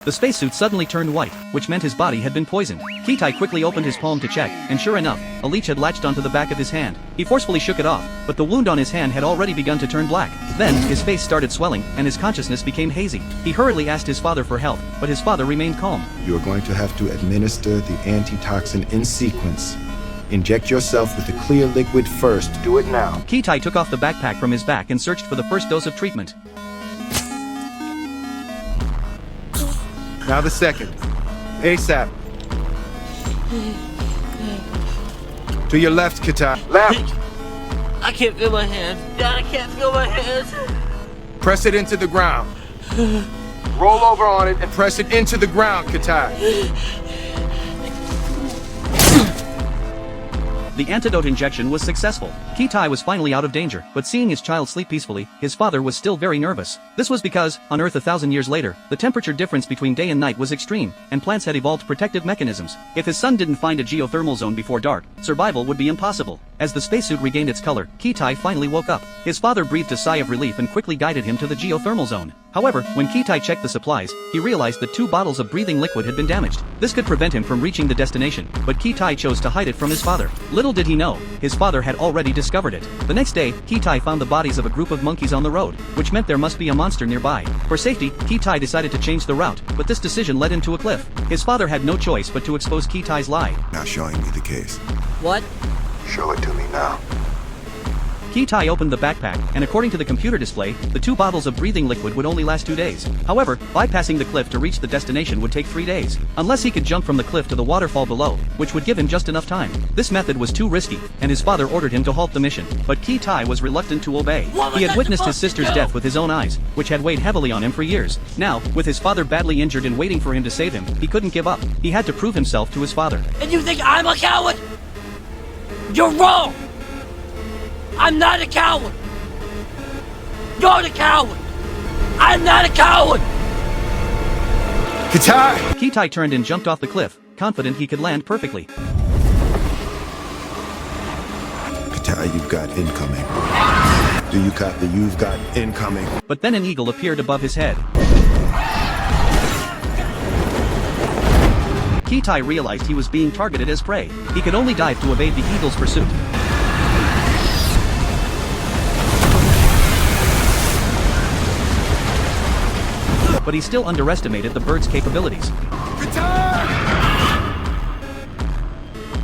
The spacesuit suddenly turned white, which meant his body had been poisoned. Kitai quickly opened his palm to check, and sure enough, a leech had latched onto the back of his hand. He forcefully shook it off, but the wound on his hand had already begun to turn black. Then, his face started swelling, and his consciousness became hazy. He hurriedly asked his father for help, but his father remained calm. You are going to have to administer the antitoxin in sequence. Inject yourself with the clear liquid first. Do it now. Kitai took off the backpack from his back and searched for the first dose of treatment. Now the second. ASAP. To your left, Kitai. Left! I can't feel my hands. Dad, I can't feel my hands. Press it into the ground. Roll over on it and press it into the ground, Kitai. The antidote injection was successful. Kitai was finally out of danger, but seeing his child sleep peacefully, his father was still very nervous. This was because, on Earth 1,000 years later, the temperature difference between day and night was extreme, and plants had evolved protective mechanisms. If his son didn't find a geothermal zone before dark, survival would be impossible. As the spacesuit regained its color, Kitai finally woke up. His father breathed a sigh of relief and quickly guided him to the geothermal zone. However, when Kitai checked the supplies, he realized that 2 bottles of breathing liquid had been damaged. This could prevent him from reaching the destination, but Kitai chose to hide it from his father. Little did he know, his father had already discovered it. The next day, Kitai found the bodies of a group of monkeys on the road, which meant there must be a monster nearby. For safety, Kitai decided to change the route, but this decision led him to a cliff. His father had no choice but to expose Kitai's lie. Now showing me the case. What? Show it to me now. Kitai opened the backpack, and according to the computer display, the 2 bottles of breathing liquid would only last 2 days. However, bypassing the cliff to reach the destination would take 3 days, unless he could jump from the cliff to the waterfall below, which would give him just enough time. This method was too risky, and his father ordered him to halt the mission, but Kitai was reluctant to obey. He had witnessed his sister's death with his own eyes, which had weighed heavily on him for years. Now, with his father badly injured and waiting for him to save him, he couldn't give up. He had to prove himself to his father. And you think I'm a coward? You're wrong! I'm not a coward! You're the coward! I'm not a coward! Kitai! Kitai turned and jumped off the cliff, confident he could land perfectly. Kitai, you've got incoming. Do you copy? You've got incoming. But then an eagle appeared above his head. Kitai realized he was being targeted as prey. He could only dive to evade the eagle's pursuit. But he still underestimated the bird's capabilities. Kitai!